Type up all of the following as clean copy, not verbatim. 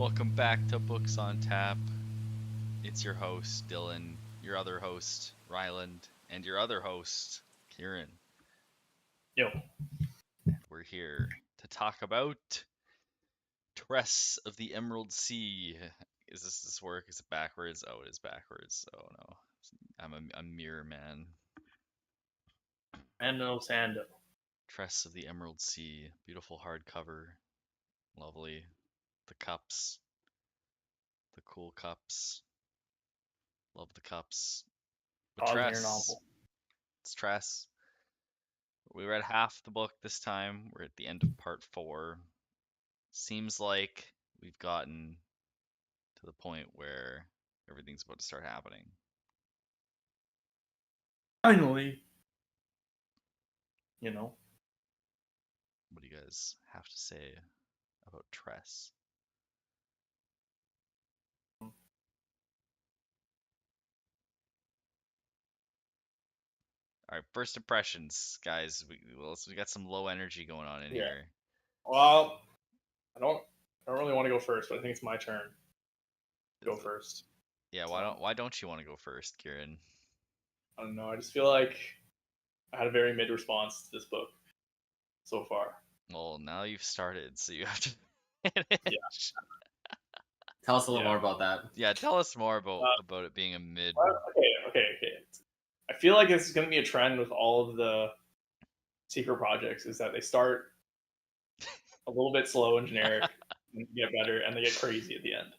Welcome back to Books on Tap. It's your host, Dylan, your other host, Ryland, and your other host, Kieran. Yo, And we're here to talk about Tress of the Emerald Sea. Is this work? Is it backwards? Oh, it is backwards. Oh no. I'm a mirror man. Mando Sando. Tress of the Emerald Sea. Beautiful hardcover. Lovely. The cups. The cool cups. Love the cups. But Cosmere Tress. novel. It's Tress. We read half the book this time. We're at the end of part 4. Seems like we've gotten to the point where everything's about to start happening. Finally, you know. What do you guys have to say about Tress? All right, first impressions, guys. We got some low energy going on in Yeah. here. Well, I don't really want to go first, but I think it's my turn. Go Is it? first. Yeah, Um, why don't you want to go first, Kieran? I don't know. I just feel like I had a very mid response to this book so far. Well, now you've started, so you have to Yeah. finish. Tell us a little Yeah. more about that. Yeah, tell us more Uh, about it being a mid. okay. I feel like this is going to be a trend with all of the secret projects is that they start a little bit slow and generic and get better and they get crazy at the end.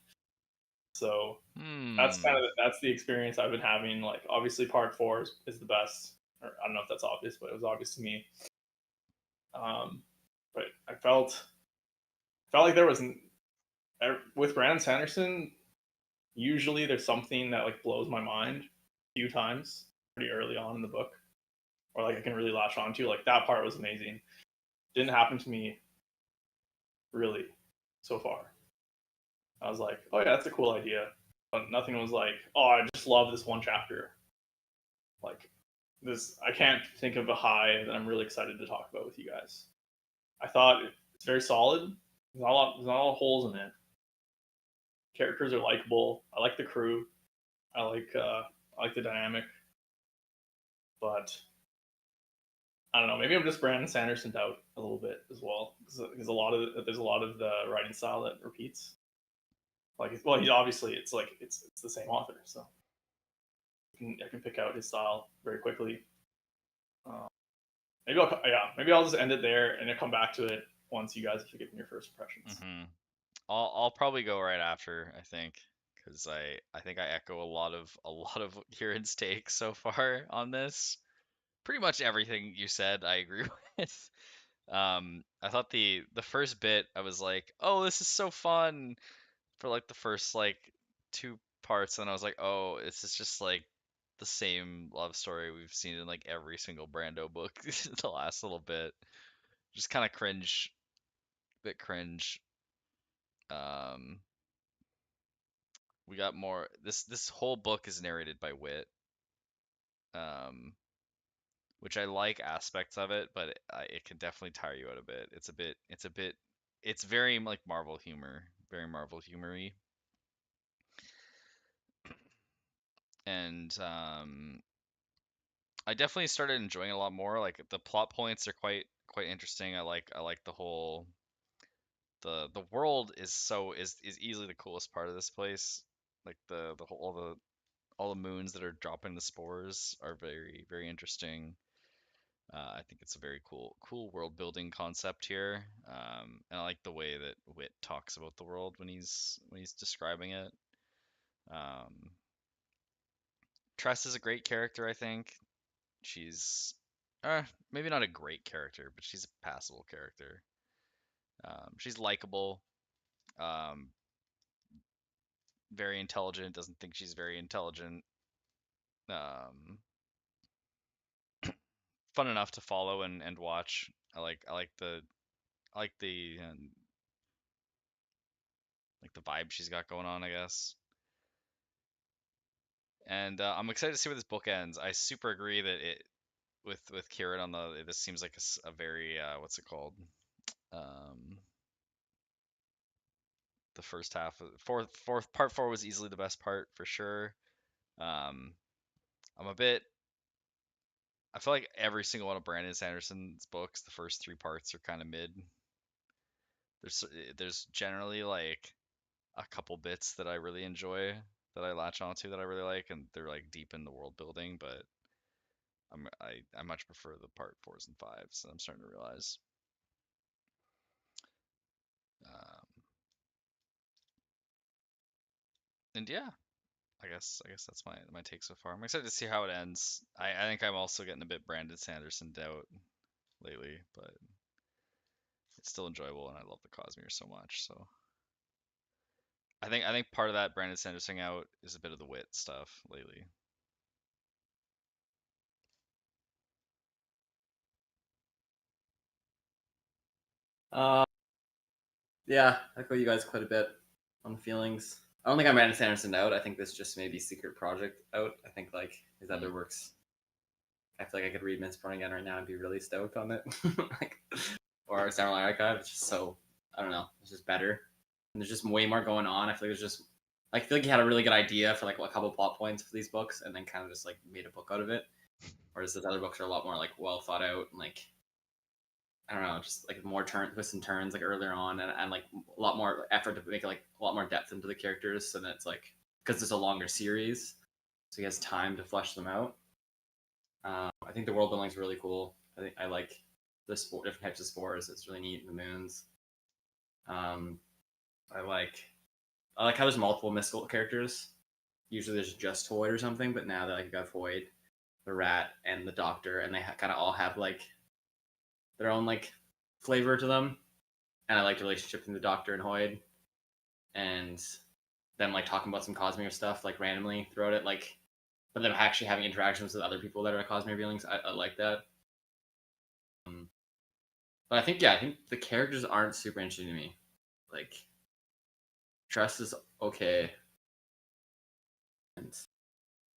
So Hmm. that's the experience I've been having. Like obviously part 4 is the best. Or I don't know if that's obvious, but it was obvious to me. But I felt like there was with Brandon Sanderson. Usually there's something that like blows my mind a few times pretty early on in the book, or like I can really latch onto. Like that part was amazing. Didn't happen to me really so far. I was like, oh yeah, that's a cool idea, but nothing was like, oh, I just love this one chapter. Like this, I can't think of a high that I'm really excited to talk about with you guys. I thought it's very solid. There's not a lot of holes in it. Characters are likable. I like the crew. I like the dynamic, but I don't know. Maybe I'm just Brandon Sanderson out a little bit as well because there's a lot of the writing style that repeats. Like, well, he's obviously it's the same author, so I can pick out his style very quickly. Uh, maybe I'll just end it there and then come back to it once you guys have given your first impressions. Mm-hmm. I'll probably go right after, I think, because I think I echo a lot of Kieran's takes so far on this. Pretty much everything you said, I agree with. I thought the first bit, I was like, oh, this is so fun for like the first like 2 parts, and I was like, oh, this is just like the same love story we've seen in like every single Brando book the last little bit. Just kind of cringe, bit cringe. Um, we got more. This whole book is narrated by Wit, um, which I like aspects of it, but it can definitely tire you out a bit. It's very like Marvel humor, very Marvel humory, and I definitely started enjoying it a lot more. Like the plot points are quite interesting. I like the world is easily the coolest part of this place. Like the whole all the moons that are dropping the spores are very interesting. I think it's a very cool world building concept here, and I like the way that Wit talks about the world when he's describing it. Um, Tress is a great character, I think. She's maybe not a great character, but she's a passable character. She's likable, um, very intelligent. Doesn't think she's very intelligent. Um, Fun enough to follow and watch. I like the like the vibe she's got going on, I guess. And I'm excited to see where this book ends. I super agree that it with Kieran on the this seems like a very what's it called? Um, the first half of fourth part 4 was easily the best part for sure. Um, I'm a bit. I feel like every single one of Brandon Sanderson's books, the first 3 parts are kind of mid. There's generally like a couple bits that I really enjoy, that I latch onto, that I really like, and they're like deep in the world building. But I much prefer the part 4s and 5s. I'm starting to realize. Um, and yeah, I guess that's my take so far. I'm excited to see how it ends. I think I'm also getting a bit Brandon Sanderson doubt lately, but it's still enjoyable, and I love the Cosmere so much. So I think part of that Brandon Sanderson out is a bit of the wit stuff lately. Uh, yeah, I echo you guys quite a bit on feelings. I don't think I'm Brandon Sanderson out. I think this just maybe secret project out. I think like his other works. I feel like I could read Mistborn again right now and be really stoked on it. Like, or Samurai Archive. It's just so I don't know. It's just better. And there's just way more going on. I feel like there's just I feel like he had a really good idea for like a couple plot points for these books, and then kind of just like made a book out of it. Whereas his other books are a lot more like well thought out and like I don't know, just like more twists and turns like earlier on, and like a lot more effort to make like a lot more depth into the characters. So then it's like because it's a longer series, so he has time to flesh them out. I think the world building is really cool. I think I like the different types of spores. It's really neat. The moons. Um, I like I like how there's multiple mystical characters. Usually there's just Hoyd or something, but now that like you got Hoyd, the rat, and the doctor, and they kind of all have like their own like flavor to them. And I like the relationship between the doctor and Hoyd, and them like talking about some Cosmere stuff like randomly throughout it, like but them actually having interactions with other people that are Cosmere feelings. I like that. But I think the characters aren't super interesting to me. Like Tress is okay, and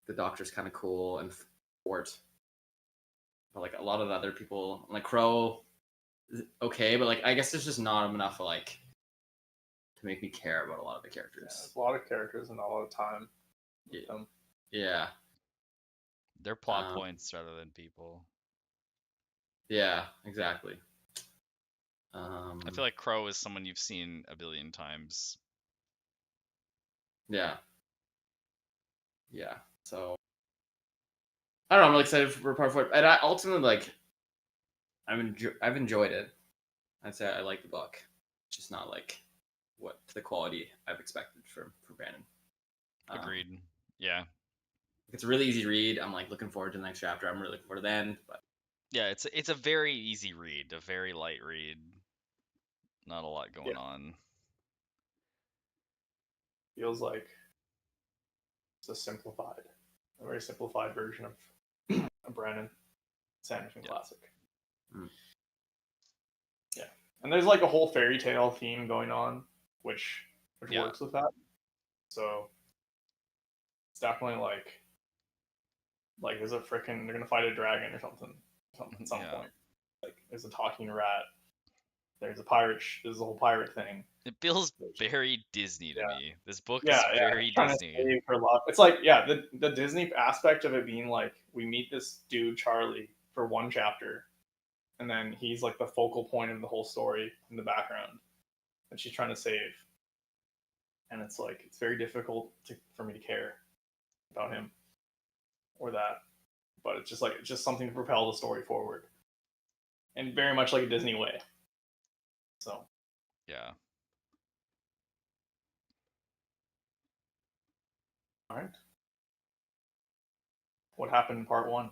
the Doctor's kind of cool, and Fort. But like a lot of the other people, like Crow, is okay, but like I guess there's just not enough like to make me care about a lot of the Yeah, characters. there's a lot of characters and not a lot of time with Yeah, them. yeah, They're plot um, points rather than people. yeah, exactly. I feel like Crow is someone you've seen a billion times. Yeah, yeah. So I don't know. I'm really excited for part 4, and I ultimately like I've enjoyed it. I'd say I like the book. It's just not like what the quality I've expected from Brandon. Agreed. Yeah. It's a really easy read. I'm like looking forward to the next chapter. I'm really looking forward to the end. But Yeah, it's a very easy read, a very light read. Not a lot Yeah, going on. feels like it's a very simplified version of a Brandon Sanderson Yeah. classic. Mm. Yeah, and there's like a whole fairy tale theme going on, which Yeah. works with that. So it's definitely like there's a freaking they're gonna fight a dragon or something at some Yeah. point. Like there's a talking rat. There's a pirate. There's a whole pirate thing. It feels very Disney to Yeah, me. This book yeah, is yeah. very Trying to Disney. save her love. It's like yeah, the Disney aspect of it being like we meet this dude Charlie for one chapter, and then he's like the focal point of the whole story in the background that she's trying to save, and it's like it's very difficult for me to care about him or that, but it's just something to propel the story forward, and very much like a Disney way. So Yeah. all right, what happened in part one?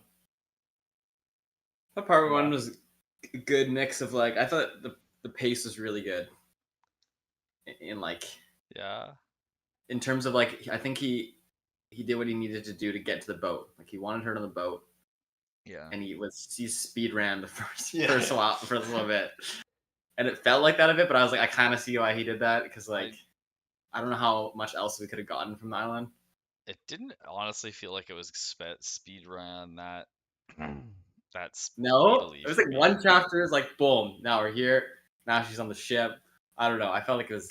that part Yeah, 1 was a good mix of like I thought the pace was really good in like Yeah. in terms of like I think he did what he needed to do to get to the boat. Like he wanted her on the boat, Yeah. and he speed ran the first yeah, first yeah. while for a little bit, and it felt like that a bit. But I was like, I kind of see why he did that because like I don't know how much else we could have gotten from the island. It didn't honestly feel like it was speed run that No, speedily it was for like one me. chapter is like boom, now we're here. Now she's on the ship. I don't know. I felt like it was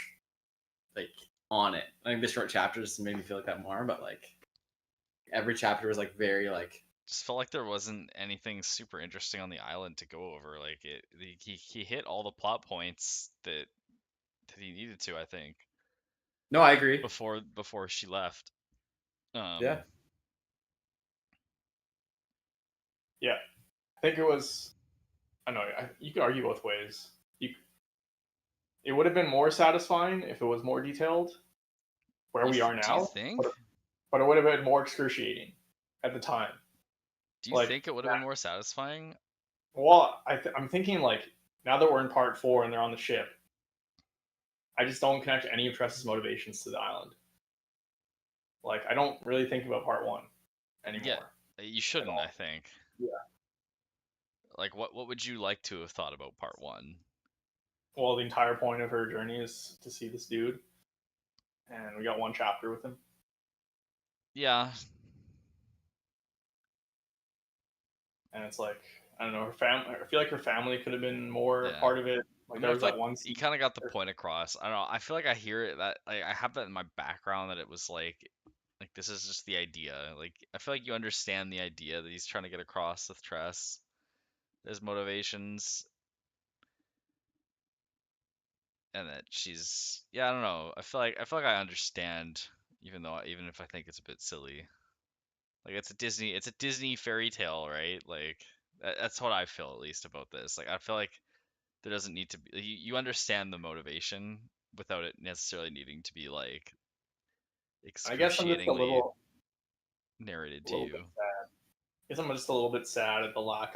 like on it. I think the short chapters made me feel like that more, but like every chapter was like very like Just felt like there wasn't anything super interesting on the island to go over. Like he hit all the plot points that he needed to, I think, no, I agree. before she left. Yeah. Yeah, I think it was. I know you could argue both ways. It would have been more satisfying if it was more detailed, where we are Do you now, think? but it would have been more excruciating at the time. Do you Like, think it would have been more satisfying? well, I'm thinking like now that we're in part 4 and they're on the ship, I just don't connect any of Tress's motivations to the island. Like, I don't really think about part 1 anymore. You shouldn't, I think. Yeah. Like, what would you like to have thought about part 1? Well, the entire point of her journey is to see this dude, and we got one chapter with him. Yeah. And it's like, I don't know, her family. I feel like her family could have been more Yeah. part of it. Like, I mean, there I was feel that like one you scene. kind of got the point across. I don't know. I feel like I hear it that like I have that in my background that it was like this is just the idea. Like I feel like you understand the idea that he's trying to get across with Tress, his motivations, and that she's I don't know. I feel like I understand, even if I think it's a bit silly. Like it's a Disney fairy tale, right? Like that's what I feel at least about this. Like I feel like there doesn't need to be you understand the motivation without it necessarily needing to be like I guess I'm just a excruciatingly little narrated to bit you. sad. I guess I'm just a little bit sad at the lack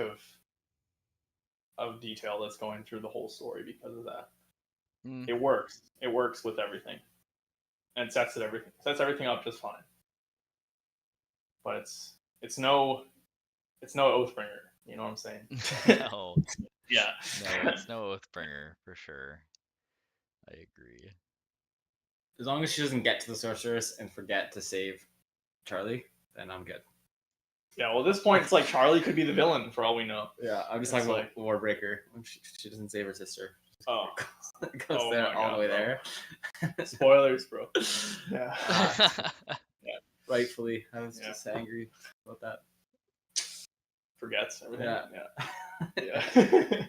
of detail that's going through the whole story because of that. Mm. It works. It works with everything, and sets everything up just fine. But it's no Oathbringer. You know what I'm saying? No, Yeah. no, it's no Oathbringer for sure. I agree. As long as she doesn't get to the sorceress and forget to save Charlie, then I'm good. Yeah. Well, at this point, it's like Charlie could be the villain for all we know. Yeah, I'm just It's talking like- about Warbreaker. She doesn't save her sister. Oh, It goes Oh there my all God, the way bro. there. spoilers, bro. Yeah. Rightfully, I was Yeah. just angry about that. Forgets everything. Yeah. Yeah.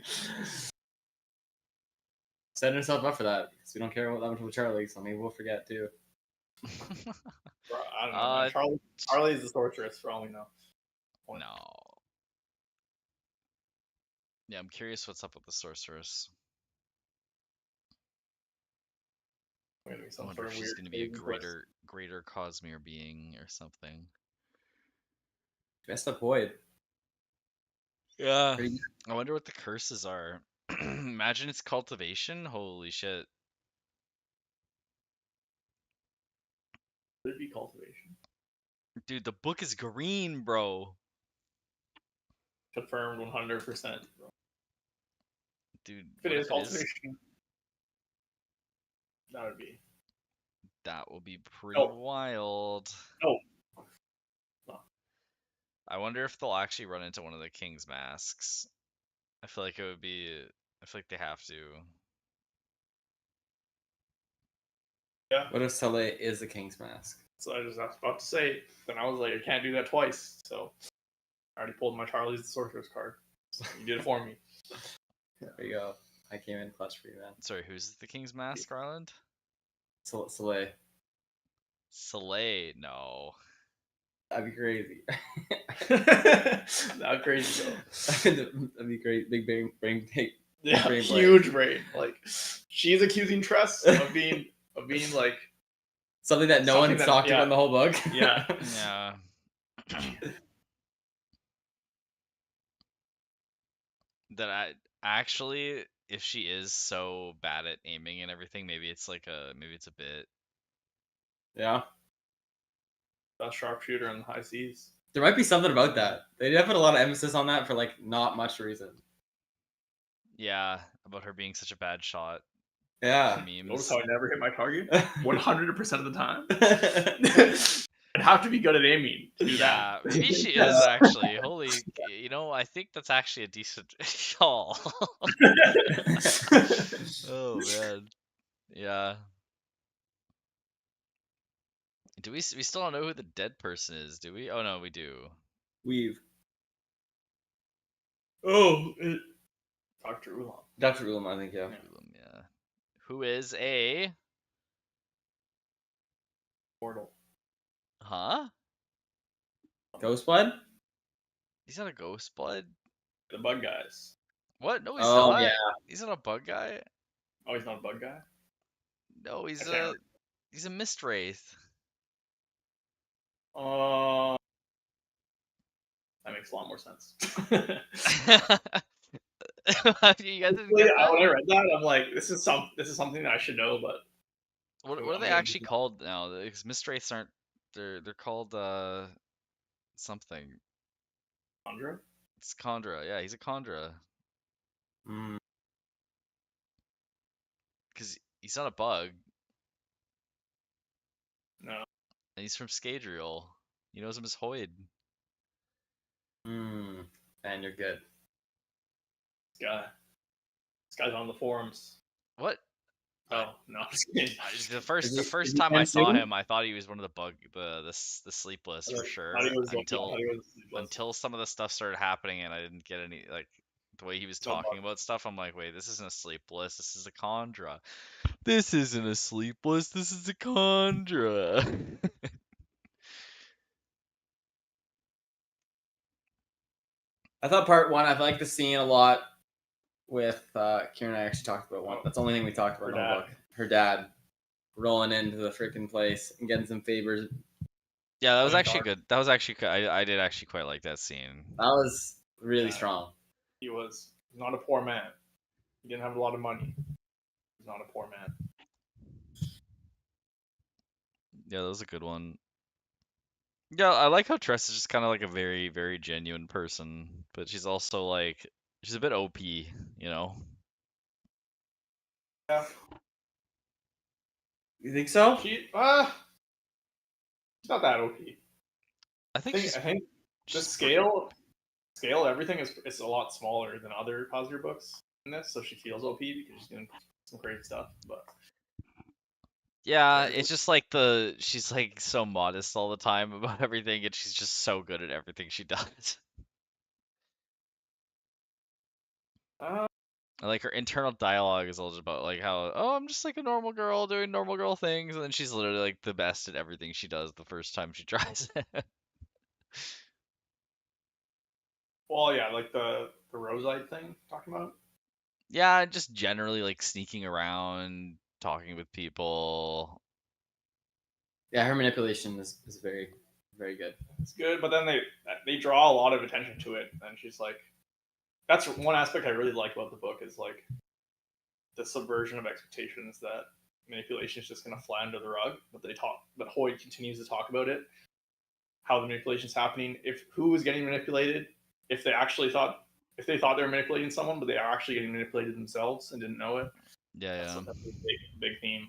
Setting herself up for that because we don't care that much about Charlie, so maybe we'll forget too. Bro, I don't know. Man. Charlie's the sorceress for all we know. No. Yeah, I'm curious what's up with the sorceress. Gonna be I some wonder sort if of she's weird going to be a Asian twist. greater Cosmere being or something. Messed up Void. Yeah. Pretty- I wonder what the curses are. Imagine it's cultivation. Holy shit. Could it be cultivation? Dude, the book is green, bro. Confirmed 100%. Bro. Dude, If it what is if it is? cultivation, that would be. That will be pretty No. wild. No. No. I wonder if they'll actually run into one of the king's masks. I feel like it would be. I feel like they have to. Yeah. What if Soleil is the King's Mask? So I was about to say. Then I was like, I can't do that twice. So I already pulled my Charlie's the sorceress card. So you did it for me. There you go. I came in clutch for you, man. Sorry, who's the king's mask, Garland? Soleil. Soleil. No. That'd be crazy. Not crazy though. That'd be great. Big brain take. Yeah, Brain huge brain. Like she's accusing Tress of being like Something that no Something one's that- talked yeah. about in the whole book. Yeah. Yeah. That I actually, if she is so bad at aiming and everything, maybe it's a bit. Yeah. best sharpshooter in the high seas. There might be something about that. They did put a lot of emphasis on that for like not much reason. Yeah, about her being such a bad shot. Yeah. Memes. Notice how I never hit my target 100% of the time. I'd have to be good at aiming to do Yeah, that. maybe she is actually. Holy, I think that's actually a decent call. Oh man, yeah. We still don't know who the dead person is, do we? Oh no, we do. Weave. Oh, Dr. Oolong. Dr. Ulam, I think, yeah. Yeah. Who is a Mortal. huh? Ghostblood? He's not a ghost blood. The bug guys. What? No, he's Oh, not. yeah. He's not a bug guy. Oh, he's not a bug guy? No, I can't he's a mist wraith. remember. That makes a lot more sense. You guys didn't When get that? I read that, I'm like, this is something I should know, but What are I'm they gonna actually called now? Because mist wraiths aren't. They're called something. Chandra. It's Chondra. Yeah, he's a Chondra. Mm. Because he's not a bug, No, and he's from Scadrial. He knows him as Hoyd. Mm. And you're good. this guy. This guy's on the forums. What? Oh no, I'm just kidding. The first Is first he time I saw N2? him, I thought he was one of the the sleepless for I sure. thought he was Until sleepless. until some of the stuff started happening, and I didn't get any like the way he was No talking bug. about stuff. I'm like, wait, this isn't a sleepless. This is a Chondra. This isn't a sleepless. This is a Chondra. I thought part one, I like the scene a lot with Kieran and I actually talked about one. That's the only thing we talked about Her in the whole dad. book. Her dad rolling into the freaking place and getting some favors. Yeah, that was That was actually dark. good. That was actually I did actually quite like that scene. That was really Yeah. strong. He was not a poor man. He didn't have a lot of money. He's not a poor man. Yeah, that was a good one. Yeah, I like how Tress is just kind of like a very, very genuine person, but she's also like she's a bit OP, you know. Yeah. You think so? She's not that OP. I think I think the she's scale of everything is a lot smaller than other Cosmere books in this, so she feels OP because she's doing some crazy stuff. But yeah, yeah, it's just like she's like so modest all the time about everything, and she's just so good at everything she does. uh, And like her internal dialogue is all just about like how, oh, I'm just like a normal girl doing normal girl things, and then she's literally like the best at everything she does the first time she tries it. well, yeah, like the Rosite thing talking about. Yeah, just generally like sneaking around, talking with people. Yeah, her manipulation is very, very good. It's good, but then they draw a lot of attention to it, and she's like, that's one aspect I really like about the book is like the subversion of expectations that manipulation is just going to fly under the rug, but Hoyd continues to talk about it, how the manipulation is happening, if who is getting manipulated, if they thought they were manipulating someone, but they are actually getting manipulated themselves and didn't know it. Yeah, That's a big theme.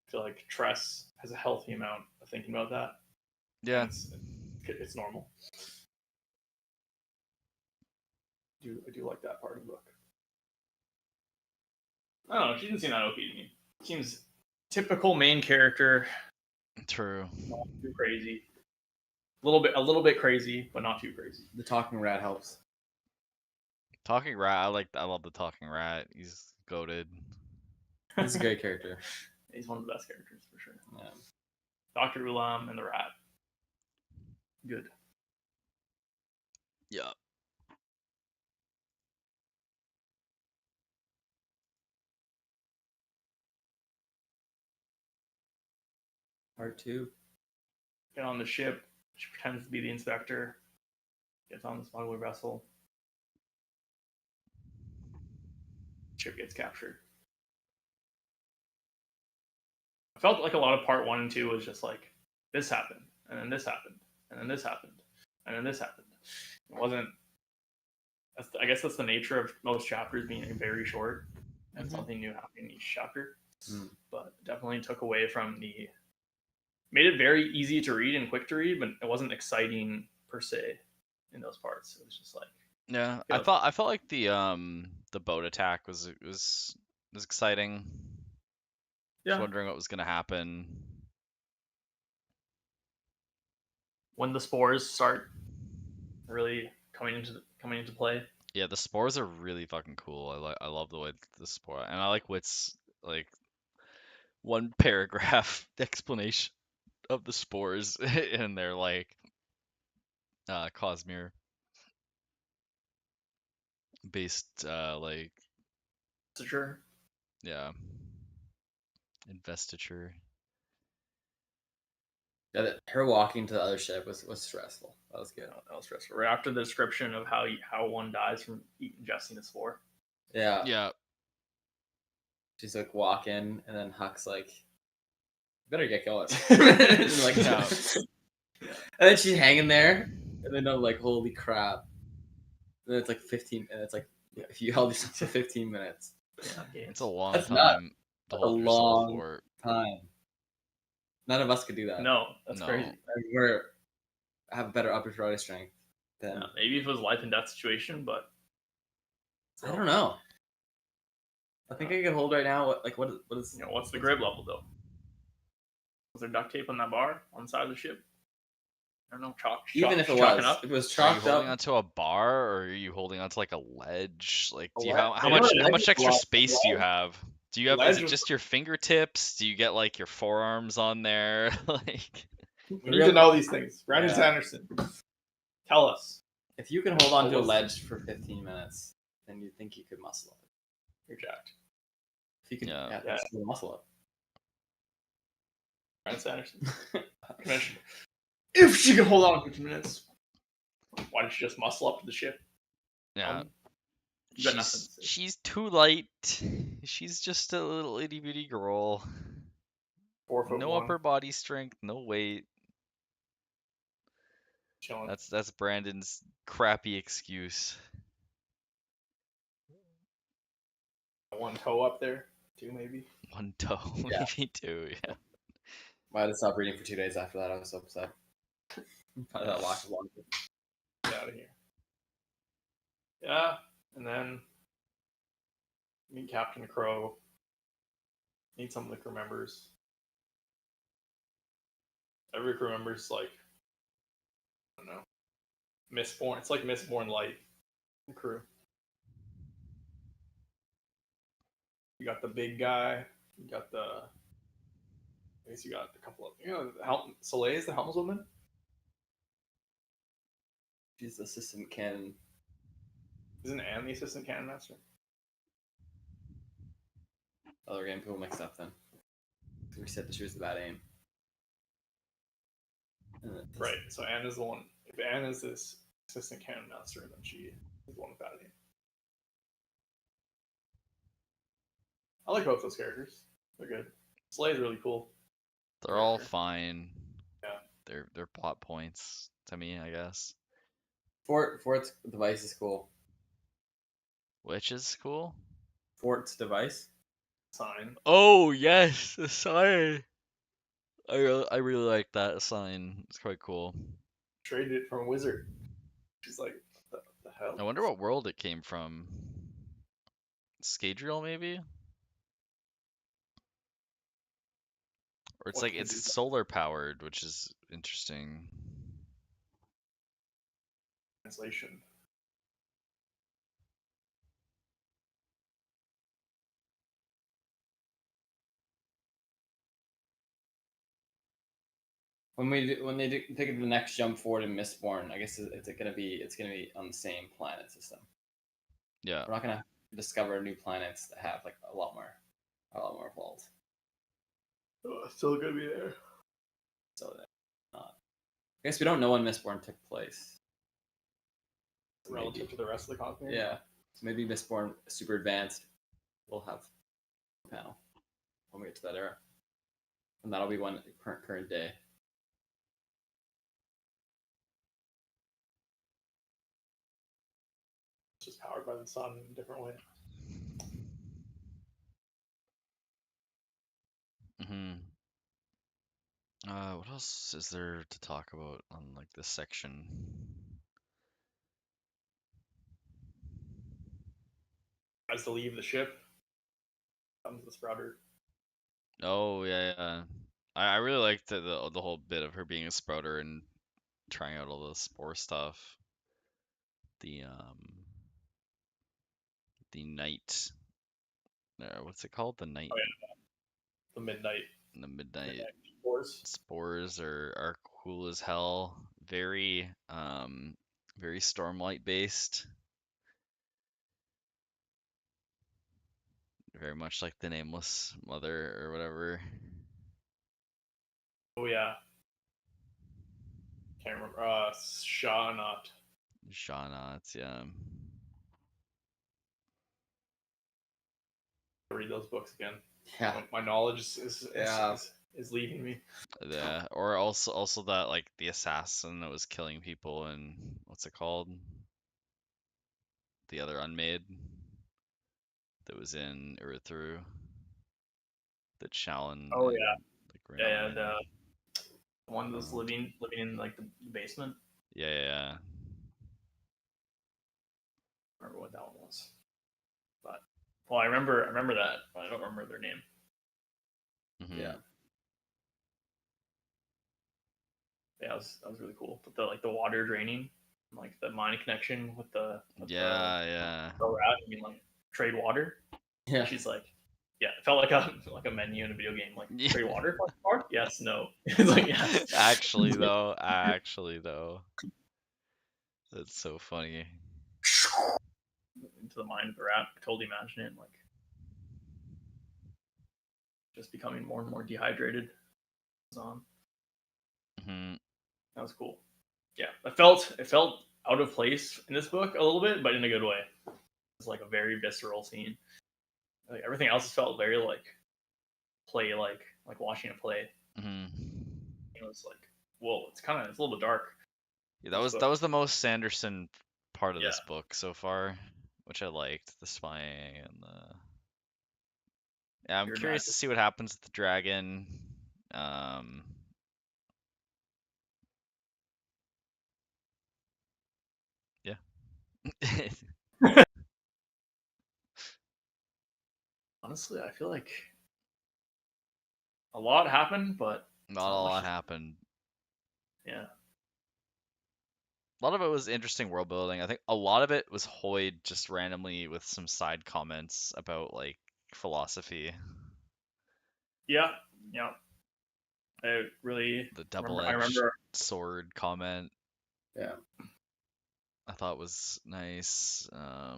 I feel like Tress has a healthy amount of thinking about that. yeah. And it's normal. I do like that part of the book. I don't know. She didn't seem that OP to me. Seems typical main character, True. not too crazy. A little bit crazy, but not too crazy. The talking rat helps. Talking rat, I love the talking rat. He's goated. He's a great character. He's one of the best characters for sure. Yeah. Dr. Ulam and the rat. Good. Yeah. Part two. Get on the ship. She pretends to be the inspector. Gets on the smuggler vessel. Ship gets captured. I felt like a lot of part 1 and 2 was just like, this happened, and then this happened, and then this happened, and then this happened. It wasn't. I guess that's the nature of most chapters being very short and something new happening each chapter. But definitely took away from made it very easy to read and quick to read, but it wasn't exciting per se in those parts. It was just like, Yeah. you know, I felt like the boat attack was exciting. Just Yeah. wondering what was gonna happen. When the spores start really coming into play. Yeah, the spores are really fucking cool. I love the way the spore, and I like Wit's like one paragraph explanation of the spores in their like Cosmere based like Sure. yeah investiture. Yeah, her walking to the other ship was stressful. That was good. That was stressful. Right after the description of how one dies from ingesting a spore. Yeah, Yeah, she's like walking, and then Huck's like, "Better get going." And, like, Yeah. and then she's hanging there, and then I'm like, "Holy crap!" And then it's like 15, and it's like, if you held yourself to 15 minutes, Yeah, it's a long that's not time to that's a hold yourself long for. time. None of us could do that. No, that's No. crazy. I mean, we're have better upper body strength than Yeah, maybe if it was life and death situation, but I don't know. I think I can hold right now. What is? what's the grip level though? Was there duct tape on that bar on the side of the ship? I don't know. Even if it chalking was, up. if it was Are you chalked holding up, onto a bar or are you holding onto like a ledge? Like, a do you ledge? how I know much it how is. much extra space do you Ledge- have? Do you have is ledge it was- just your fingertips? Do you get like your forearms on there? Like, We need to know these things. Brandon Yeah. Sanderson, tell us. if you can hold on to a Almost. ledge for 15 minutes, then you think you could muscle up. You're jacked. If you can, Yeah. that's the muscle up. Brandon Sanderson, commissioner. If she can hold on for 15 minutes, why didn't she just muscle up to the ship? yeah. You got nothing to say. She's too light. She's just a little itty bitty girl. 4'1", No upper body strength, no weight. chilling. That's Brandon's crappy excuse. One toe up there, two maybe. One toe, Yeah. maybe two. Yeah. I had to stop reading for 2 days after that. I was so upset. By that lack of long. Get out of here. Yeah, and then meet Captain Crow. Meet some of the crew members. Every crew member's like, I don't know, Mistborn. It's like Mistborn light. The crew. You got the big guy. You got the. I guess you got a couple of. Soleil's the helmswoman. She's assistant cannon. Isn't Anne the assistant cannon master? Oh, we're getting people mixed up then. We said that she was the bad aim. Right. So Anne is the one. If Anne is this assistant cannon master, then she is the one with that name. I like both those characters. They're good. Slay's really cool. They're all fine. Yeah. They're plot points to me, I guess. Fort's device is cool. Which is cool. Fort's device. Sign. Oh yes, the sign. I really like that sign. It's quite cool. Traded it from a wizard. She's like, what the hell? I wonder what world it came from. Scadrial, maybe? Or it's What like could it's do that? solar powered, which is interesting. Translation. When they take the next jump forward in Mistborn, I guess it's gonna be on the same planet system. Yeah. We're not gonna discover new planets that have like a lot more evolved. Oh, still gonna be there. So that I guess we don't know when Mistborn took place. Relative to the rest of the continent. Yeah. So maybe Mistborn super advanced. We'll have a panel when we get to that era, and that'll be one current day. It's just powered by the sun in a different way. Hmm. What else is there to talk about on like this section? Tries to leave the ship. Comes the Sprouter. Oh yeah. I really liked the whole bit of her being a sprouter and trying out all the spore stuff. The the night what's it called? The night Oh yeah, the the midnight midnight wars. spores are cool as hell. Very very stormlight based. Very much like the nameless mother or whatever. Oh yeah, can't remember. Shawnot. Shawnots, yeah. Read those books again. Yeah. My knowledge is leaving me. Yeah. Or also that like the assassin that was killing people and what's it called? The other unmade that was in Uruthru that Shallan Oh and yeah, like ran yeah, yeah. on. The one that's living in like the basement. Yeah. I remember what that one was, but well, I remember that, but I don't remember their name. Hmm. Yeah. Yeah, that was really cool. But the water draining, like the mine connection with Yeah. the rat, I mean like trade water. Yeah. She's like, yeah, it felt like a menu in a video game. Like Yeah. trade water, question mark? Yes, no. It's like yes. Actually though, that's so funny. Into the mind of the rat. I totally imagine it like just becoming more and more dehydrated. On. Hmm. That was cool. Yeah, it felt out of place in this book a little bit, but in a good way. It's like a very visceral scene. Like everything else felt very like play like watching a play. Hmm. It was like, whoa, it's a little bit dark. Yeah, This that book. was the most Sanderson part of Yeah. this book so far, which I liked. The spying and the yeah, I'm Weird curious to magic. see what happens with the dragon. Um, yeah. Honestly, I feel like a lot happened, but Not a not much. lot happened. Yeah. A lot of it was interesting world building. I think a lot of it was Hoyd just randomly with some side comments about like philosophy. Yeah. Yeah. I really The remember. I double-edged remember. sword comment Yeah. I thought was nice. I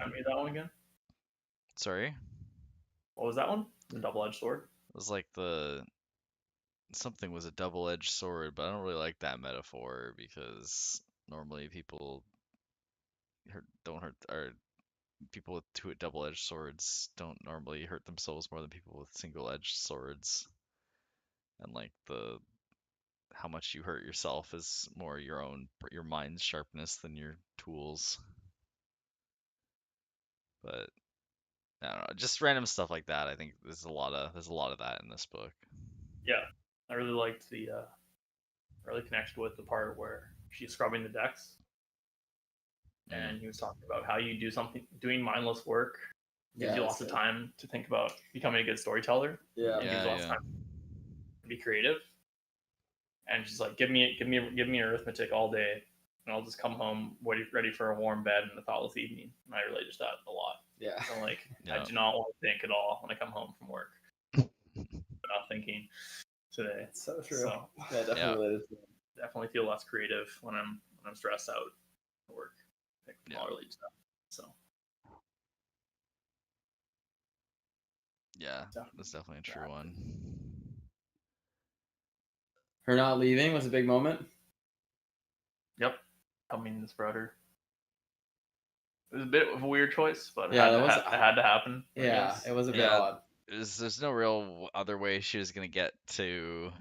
made that one again. Sorry, it What was that one? The double-edged sword. was like the something was a double-edged sword, but I don't really like that metaphor because normally people don't hurt or people with two double-edged swords don't normally hurt themselves more than people with single-edged swords. And like the how much you hurt yourself is more your mind's sharpness than your tools. But I don't know, just random stuff like that. I think there's a lot of that in this book. Yeah. I really liked the. I really connected with the part where she's scrubbing the decks, Mm. and he was talking about how you do something, doing mindless work gives Yeah. you That's lots of good. time to think about becoming a good storyteller. Yeah. And gives you lots of Yeah. time to be creative. And she's like, give me arithmetic all day, and I'll just come home ready for a warm bed and a thoughtless evening. And I related to that a lot. Yeah. So like, I Yeah. do not want to think at all when I come home from work. I'm not thinking today. It's so true. So Yeah, definitely Yeah. related to it. definitely feel less creative when I'm stressed out at work. I think we Yeah. all relate to that. So Yeah. definitely That's definitely a true that. one. Her not leaving was a big moment. Yep, coming this brother. It was a bit of a weird choice, but Yeah, it had to happen. I Yeah, guess. it was a bit Yeah. odd. There's no real other way she was gonna get to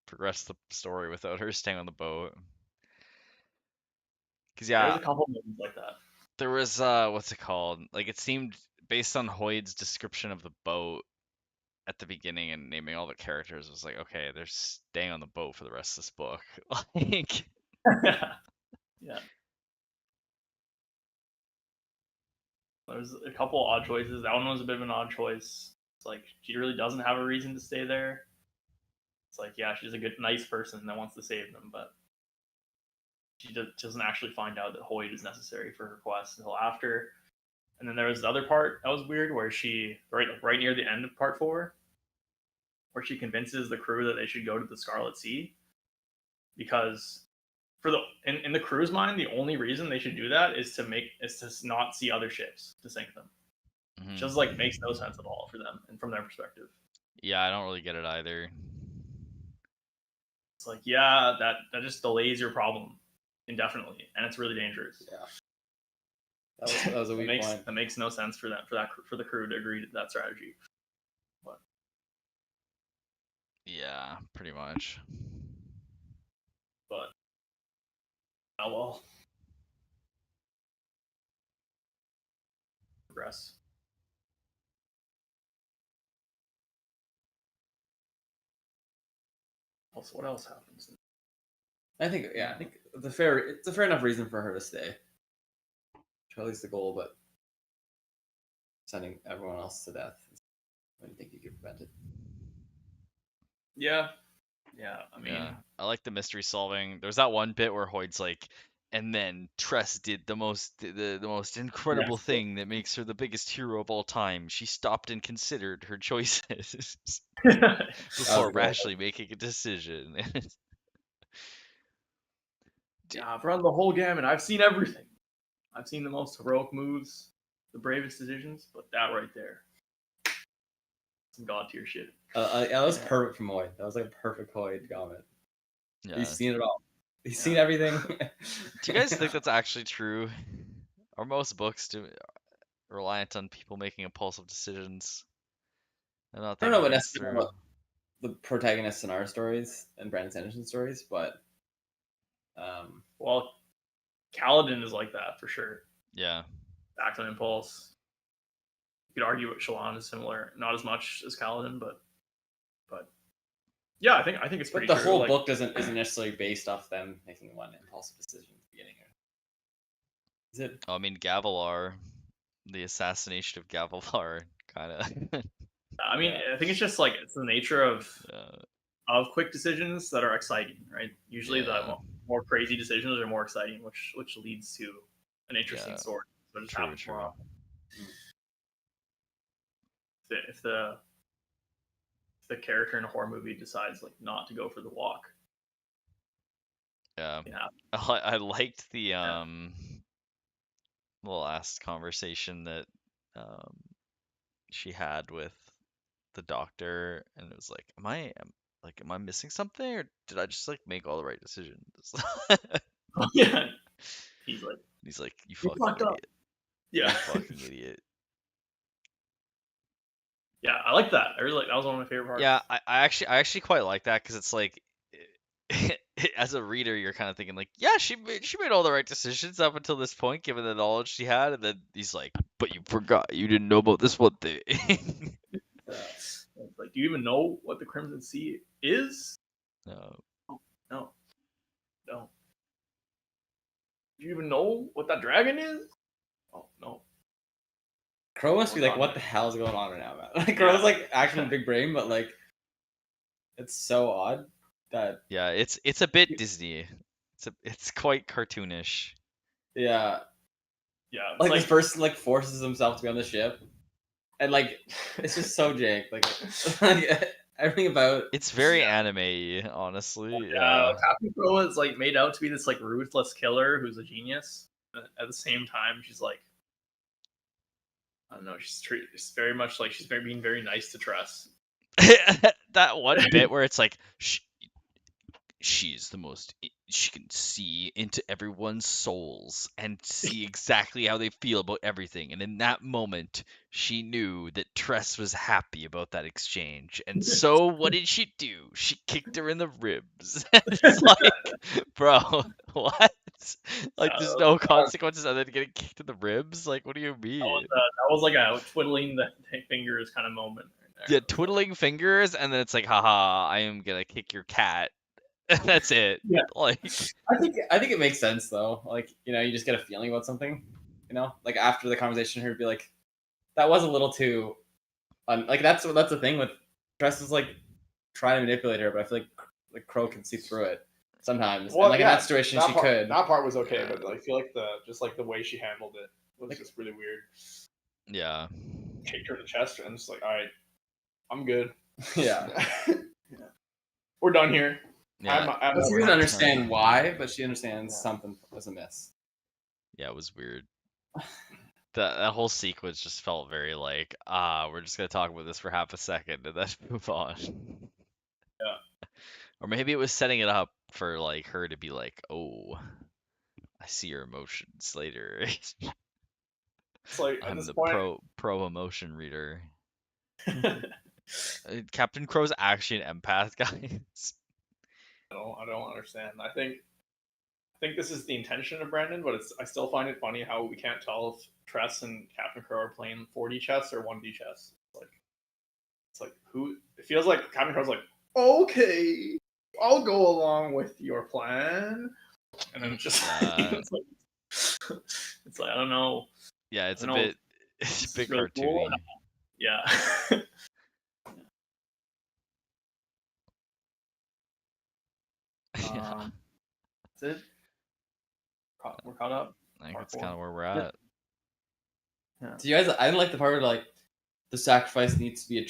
progress the story without her staying on the boat. Cause There was yeah, a couple moments like that. there was what's it called? Like it seemed based on Hoyd's description of the boat at the beginning and naming all the characters, it was like, okay, they're staying on the boat for the rest of this book. Like, Yeah. There's a couple odd choices. That one was a bit of an odd choice. like she really doesn't have a reason to stay there. It's like, yeah, she's a good, nice person that wants to save them, but she doesn't actually find out that Hoyd is necessary for her quest until after. And then there was the other part that was weird, where she right near the end of part 4, where she convinces the crew that they should go to the Scarlet Sea, because for the in the crew's mind, the only reason they should do that is to not see other ships to sink them. It just like makes no sense at all for them and from their perspective. Yeah, I don't really get it either. It's like, yeah, that just delays your problem indefinitely, and it's really dangerous. Yeah. That was a weak point. That makes no sense for the crew to agree to that strategy. But Yeah, pretty much. But oh well. Progress. Also, what else happens? I think it's a fair enough reason for her to stay. Charlie's the goal, but sending everyone else to death, I don't think you could prevent it. Yeah. I mean, yeah, I like the mystery solving. There's that one bit where Hoyd's like, and then Tress did the most incredible thing that makes her the biggest hero of all time. She stopped and considered her choices before rashly making a decision. yeah, I've run the whole gamut. I've seen everything. I've seen the most heroic moves, the bravest decisions, but that right there, some god tier shit. That was perfect from Hoyd. That was like a perfect Hoyd comment. Yeah. He's seen it all. He's seen everything. Do you guys think that's actually true? Are most books reliant on people making impulsive decisions? I I don't know what necessarily about the protagonists in our stories and Brandon Sanderson's stories, but well, Kaladin is like that for sure. Yeah. Act on impulse. You could argue that Shallan is similar, not as much as Kaladin, but yeah, I think it's pretty. But the true. whole book isn't necessarily based off them making one impulsive decision at the beginning. Is it? I mean, Gavilar, the assassination of Gavilar, kind of. I mean, I think it's just like it's the nature of quick decisions that are exciting, right? Usually, the more crazy decisions are more exciting, which leads to an interesting story. So it just happens more often. If the character in a horror movie decides like not to go for the walk. Yeah. I liked the last conversation that she had with the doctor, and it was like, am I missing something, or did I just like make all the right decisions? Yeah. He's like, you fucking idiot. Up. Yeah. You fucking idiot. Yeah, I like that. I really like that was one of my favorite parts. Yeah, I actually quite like that, because it's like, as a reader, you're kind of thinking like, yeah, she made all the right decisions up until this point, given the knowledge she had, and then he's like, but you forgot, you didn't know about this one thing. Like, do you even know what the Crimson Sea is? No. Do you even know what that dragon is? Oh no. Crow must be like, what the hell is going on right now, man? Like, Crow's like actually a big brain, but like, it's so odd that. Yeah, it's a bit Disney. It's quite cartoonish. Yeah. Like this person like forces himself to be on the ship, and like it's just so jank. Like everything about it's very anime, honestly. Captain Crow is like made out to be this like ruthless killer who's a genius. At the same time, she's like, I don't know. She's very much like she's being very nice to Tress. That one bit where it's like, she's the most. She can see into everyone's souls and see exactly how they feel about everything. And in that moment, she knew that Tress was happy about that exchange. And so, what did she do? She kicked her in the ribs. It's like, bro, what? Like, there's no consequences other than getting kicked in the ribs? Like, what do you mean? That was like a twiddling the fingers kind of moment. Right there. Yeah, twiddling fingers, and then it's like, haha, I am gonna kick your cat. That's it. Yeah. Like, I think it makes sense though. Like, you know, you just get a feeling about something. You know, like after the conversation, her would be like, "That was a little too Like that's the thing with Tress is like trying to manipulate her, but I feel like Crow can see through it sometimes. Well, and like in that situation, she could. That part was okay, but I feel like the way she handled it was just really weird. Yeah. Kicked her in the chest, and just like, all right, I'm good. Yeah. We're done here. Yeah. She doesn't understand why, but she understands something was amiss. Yeah, it was weird. That whole sequence just felt very like, we're just gonna talk about this for half a second and then move on. Yeah. Or maybe it was setting it up for like her to be like, oh, I see your emotions later. It's like at I'm this the point, pro emotion reader. Captain Crow's actually an empath, guys. I don't understand. I think this is the intention of Brandon, but I still find it funny how we can't tell if Tress and Captain Crow are playing 4D chess or 1D chess. It's like who? It feels like Captain Crow's like, okay, I'll go along with your plan, and then it's just it's like I don't know. Yeah, it's a bit really cartoony. Cool. Yeah. That's it. We're caught up. I think that's kind of where we're at. Yeah. So you guys, I didn't like the part where like the sacrifice needs to be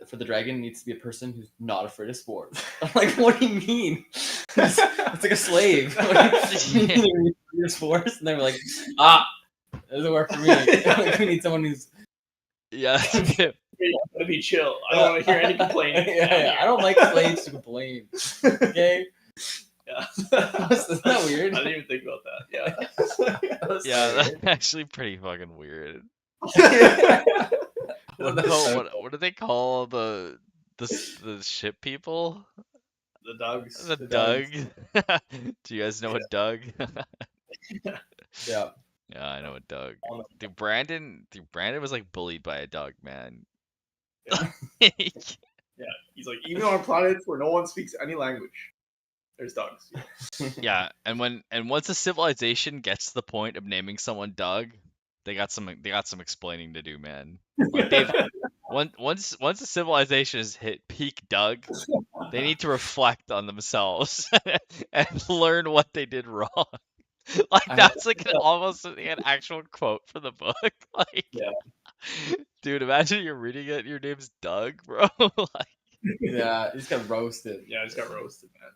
for the dragon needs to be a person who's not afraid of sport. I'm like, what do you mean? It's like a slave. Your sports, and they were like, it doesn't work for me. Like, we need someone who's gotta be chill. I don't want to hear any complaining. Yeah. I don't like slaves to complain. Okay. Yeah. Isn't that weird? I didn't even think about that. Yeah. That's actually pretty fucking weird. What do they call the ship people? The Dougs. The Doug. Do you guys know a Doug? Yeah. Yeah, I know a Doug. Dude, Brandon was like bullied by a Doug, man. Yeah. Yeah. He's like, even on planets where no one speaks any language, there's Dougs. Yeah, and once a civilization gets to the point of naming someone Doug, they got some explaining to do, man. Like once a civilization has hit peak Doug, they need to reflect on themselves and learn what they did wrong. Like that's like almost an actual quote from the book. Like, yeah. Dude, imagine you're reading it. Your name's Doug, bro. Like, yeah, he just got roasted. Yeah, he just got roasted, man.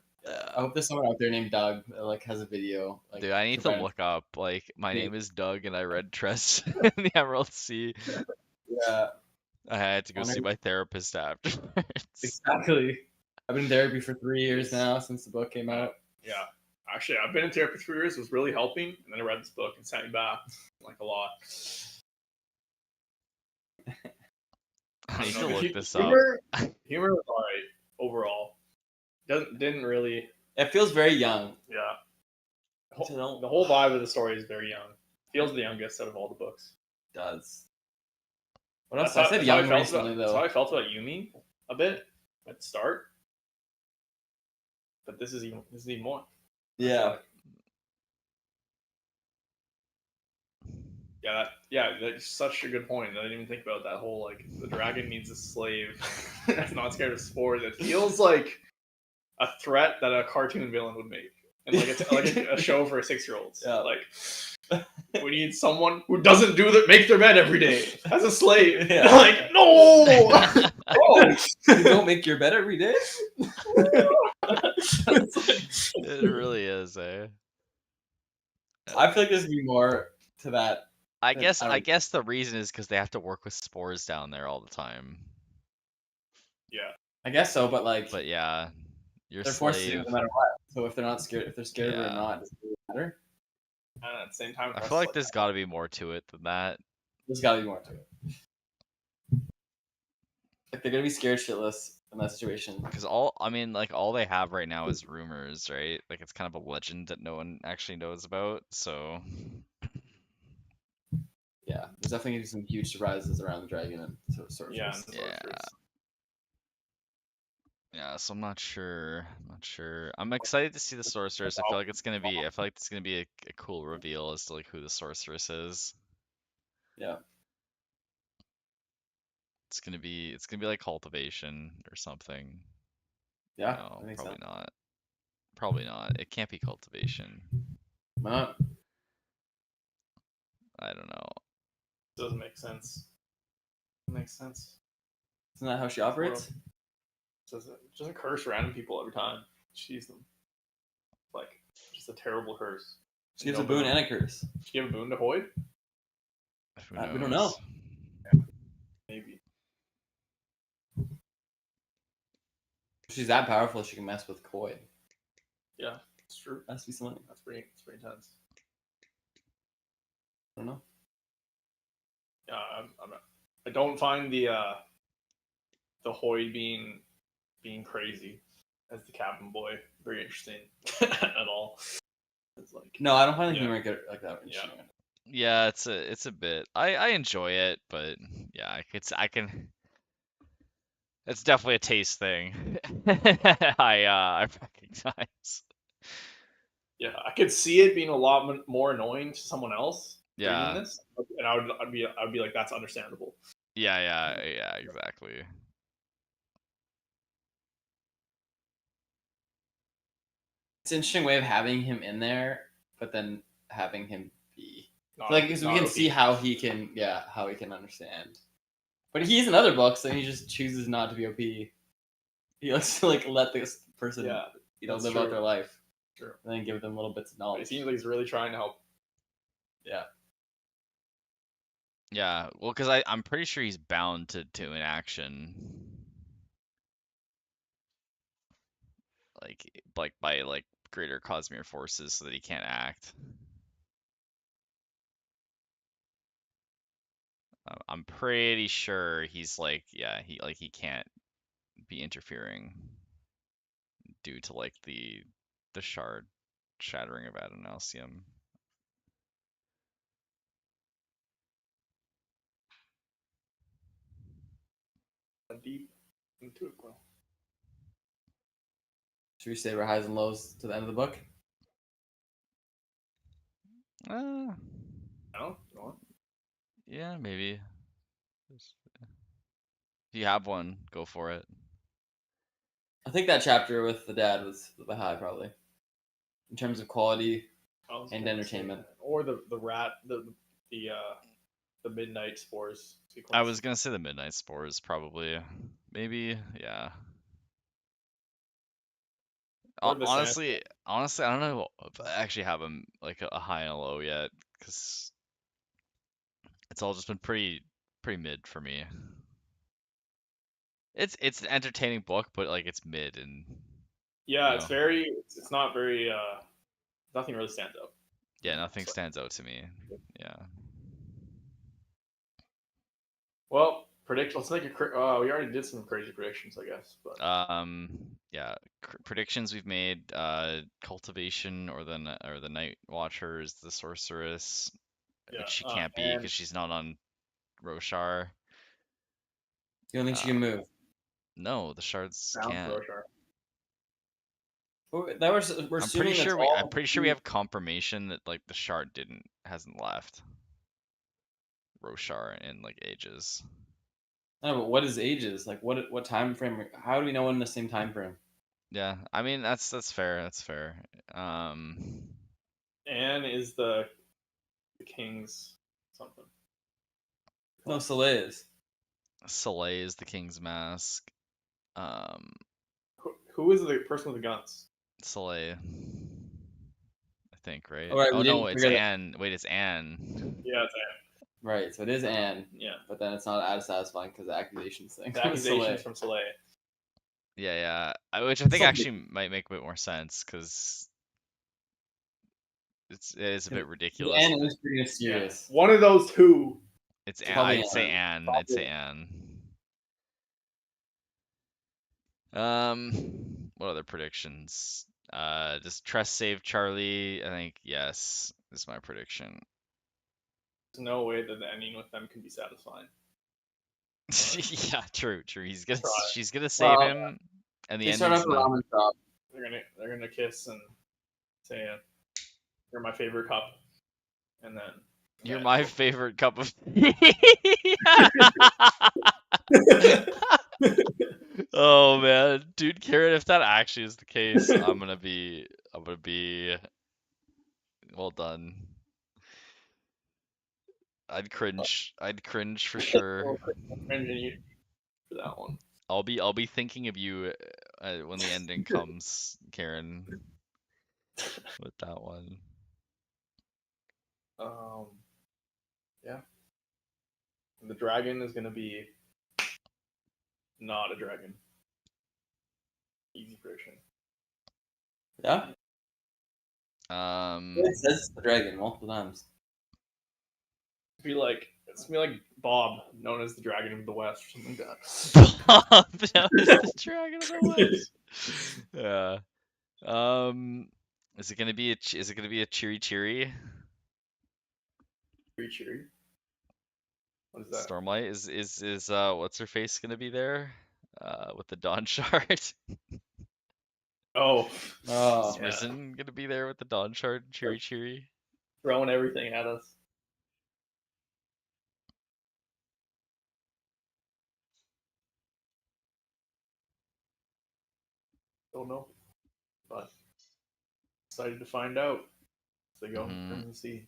I hope there's someone out there named Doug that like has a video. Like, dude, I need to look up like my name is Doug and I read Tress in the Emerald Sea. Yeah. I had to go see my therapist afterwards. Exactly. I've been in therapy for 3 years now since the book came out. Yeah. Actually, I've been in therapy for 3 years. It was really helping, and then I read this book and sent me back like a lot. I need to look this up. Humor was alright overall. Didn't really. It feels very young. Yeah. The whole vibe of the story is very young. Feels the youngest out of all the books. It does. What else? I said young recently, though. That's how I felt about Yumi a bit at the start. But this is even more. Yeah. Yeah, that's such a good point. I didn't even think about that whole like the dragon needs a slave that's not scared of spores. It feels like a threat that a cartoon villain would make, and like a show for 6-year-olds. Yeah. Like we need someone who doesn't make their bed every day as a slave. Yeah. Like no, oh, you don't make your bed every day. It really is, eh? I feel like there's gonna be more to that. I guess the reason is because they have to work with spores down there all the time. Yeah, I guess so, but yeah, they're forced to no matter what. So if they're not scared, if they're scared of it or not, does it really matter? And at the same time, I feel like there's got to be more to it than that. There's got to be more to it. Like they're gonna be scared shitless in that situation. Because all they have right now is rumors, right? Like it's kind of a legend that no one actually knows about. So yeah, there's definitely gonna be some huge surprises around the dragon and sorceress. Yeah, so I'm not sure. I'm excited to see the sorceress. I feel like it's gonna be a cool reveal as to like who the sorceress is. Yeah. It's gonna be like cultivation or something. Yeah, No, I think probably so. not. Probably not. It can't be cultivation. Why not? I don't know. Doesn't make sense. Makes sense. Isn't that how she operates? Doesn't curse random people every time she sees them. Like, just a terrible curse. She gives a boon and a curse. She gave a boon to Hoyd? Who We don't know. knows? Maybe. If she's that powerful, she can mess with Koi. Yeah, it's true. Has to be something. It's pretty intense. I don't know. Yeah, I don't find the Hoyd being crazy as the cabin boy very interesting at all. It's like, No, I don't find the Yeah. humor like that interesting. Yeah, it's a bit. I enjoy it, but yeah, I can. It's definitely a taste thing. I recognize. yeah, I could see it being a lot more annoying to someone else reading Yeah, this, and I'd be like, that's understandable. yeah, exactly. It's an interesting way of having him in there, but then having him be Not like OP, because we not can OP. see how he can understand. But he's in other books, and he just chooses not to be OP. He likes to like let this person, Yeah, that's live true. out their life, True. and then give them little bits of But knowledge. it seems like he's really trying to help. Yeah, Yeah, well, because I'm pretty sure he's bound to an action, like by like greater cosmere forces, so that he can't act. I'm pretty sure he's like, yeah, he can't be interfering due to like the shard shattering of Adonalsium. Deep into it, bro. should we say our highs and lows to the end of the book? Uh, No, go on. yeah, maybe. If you have one, go for it. I think that chapter with the dad was the high, probably, in terms of quality and entertainment. Or the rat the midnight spores sequence. I was gonna say the Midnight Spores, probably. Maybe, yeah. Or the Honestly, I don't know if I actually have them like a high and a low yet, because it's all just been pretty mid for me. It's an entertaining book, but like it's mid, and Yeah, you it's know, very. It's not very. Nothing really stands out. yeah, nothing So, stands out to me. Yeah. well, predict. Let's make a. We already did some crazy predictions, I guess. But Yeah. Predictions we've made. Cultivation or the Night Watcher is the sorceress, yeah, which she can't be and because she's not on Roshar. You don't think she Uh, can move? no, the shards Sound can't. Roshar. We're assuming that's all. I'm pretty sure we have confirmation that like the shard hasn't left Roshar in like ages. No, but what is ages? Like what time frame? How do we know when in the same time frame? Yeah, I mean that's fair. That's fair. Um, Anne is the king's something. No, Soleil is. Soleil is the King's Mask. Um, Who is the person with the guns? Soleil, I think, right? All right, Oh we no, didn't it's figure that. Anne. Wait, it's Anne. Yeah, it's Anne. Right, so it is Anne, Yeah, but then it's not as satisfying because the accusations thing. the accusations from Soleil. Yeah. Which I think Something. actually might make a bit more sense because it is a bit ridiculous. Anne is pretty Yeah. mysterious. One of those two. It's Probably I'd say Anne. Anne. I'd say Anne. What other predictions? Does Tress save Charlie? I think yes is my prediction. There's no way that the ending with them can be satisfying. Yeah, true. Try. She's gonna save Well, him, and the They start ending's off a not. ramen shop. They're gonna kiss and say, "You're my favorite cup," and then You're yeah, my favorite cup of. man, dude, Karen, if that actually is the case, I'm gonna be well done. I'd cringe for sure. Cringing you for that one. I'll be thinking of you when the ending comes, Karen, with that one. Yeah. The dragon is gonna be not a dragon. Easy prediction. Yeah. Um, It says the dragon multiple times. It's gonna be like Bob, known as the Dragon of the West, or something like that. Bob known as the Dragon of the West. Yeah. Is it gonna be a cheery cheery? Cheery, cheery. What is that? Stormlight is what's her face gonna be there? With the Dawn Shard. Oh, Oh. Is Risen gonna be there with the Dawn Shard? Cheery cheery. throwing everything at us. Don't know, but excited to find out as they go into Mhm. Crimson Sea.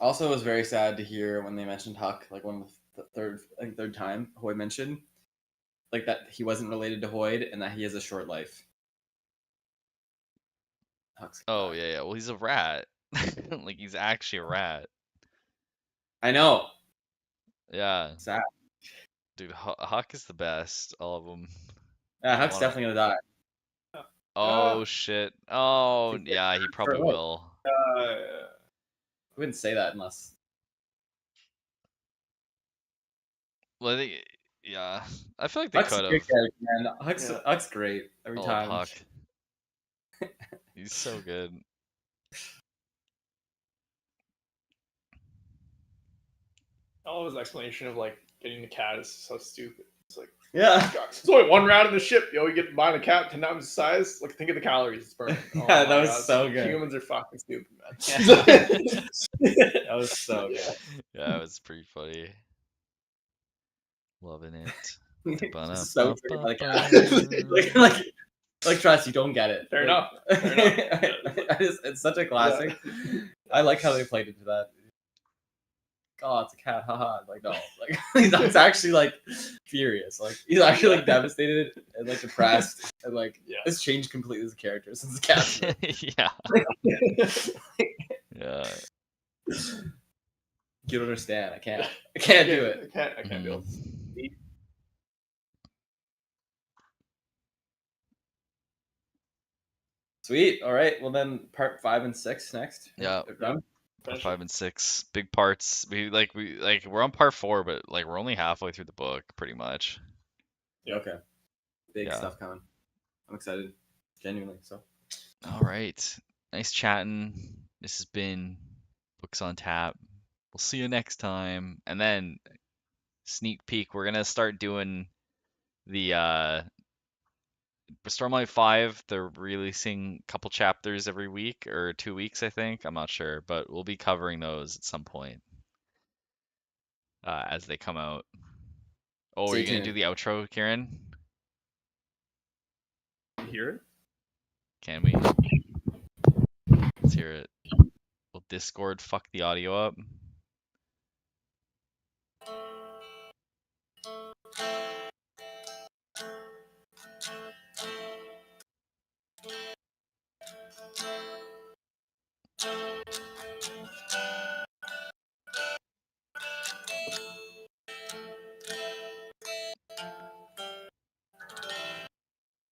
Also, it was very sad to hear when they mentioned Huck, like one of the third time Hoy mentioned, like that he wasn't related to Hoyd and that he has a short life. Huck's Oh back. yeah. Well, he's a rat. Like he's actually a rat. I know. Yeah, Sad. dude. Huck is the best. All of them. Yeah, You Huck's wanna? definitely gonna Oh shit. Oh die. yeah, he probably What? will. Uh, I wouldn't say that unless. Well, I think, yeah. I feel like they Huck's a could good have. character, man. Huck's, Yeah. Huck's great every I love time. Huck. He's so good. all his explanation of like getting the cat is so stupid. It's like, Yeah. God, it's only one round in the ship, yo. You get buying a cat 10 times the size. Like, think of the calories it's burning. Oh Yeah, my that was God. so good. Humans are fucking stupid, man. That was so good. Yeah, it was pretty funny. Loving it. Just so triggered by the cat. like Tress, you don't get it. Fair Like- enough. Fair enough. It's such a classic. I like how they played into that. Oh, it's a cat, haha. Like no, like he's actually like furious. Like he's actually like devastated and like depressed and like Yeah. it's changed completely as a character since the cat's been. Yeah. Yeah. You don't understand. I can't do it. I can't do it. Mhm. Sweet. All right. Well then, part 5 and 6 next. Yeah. They're done. Part 5 and 6, big parts. We're on part 4, but like we're only halfway through the book, pretty much. Yep. Okay. Big Yeah. stuff coming. I'm excited. Genuinely. So. All right. Nice chatting. This has been Books on Tap. We'll see you next time. And then sneak peek, we're gonna start doing the Stormlight 5. They're releasing a couple chapters every week or 2 weeks, I think. I'm not sure, but we'll be covering those at some point as they come out. Oh, are Stay you gonna do tuned. the outro, Kieran? You hear it? Can we? Let's hear it. Will Discord fuck the audio up?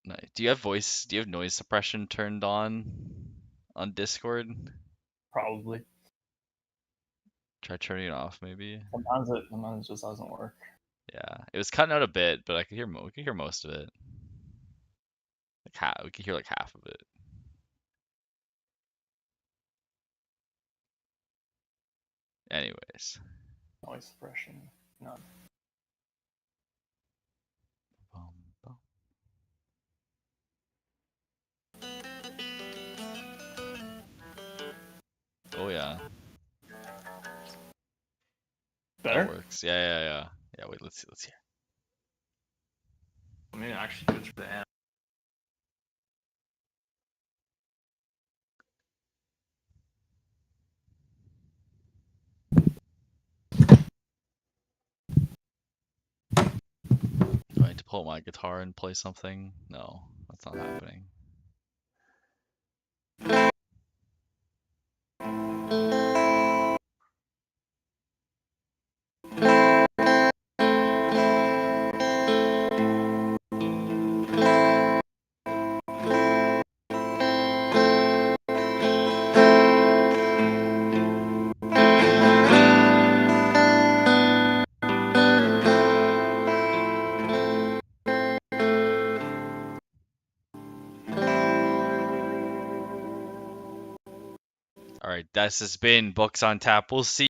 Nice. Do you have noise suppression turned on Discord? Probably. Try turning it off, maybe. Sometimes it just doesn't work. Yeah, it was cutting out a bit, but I could hear we could hear most of it. Like half, we could hear like half of it. Anyways. Noise suppression. None. Bum, bum. Oh yeah, that Better? works. Yeah. Yeah, wait, let's see. Let me maybe actually do it through the end. Do I need to pull out my guitar and play something? No, that's not happening. All right, this has been Books on Tap. We'll see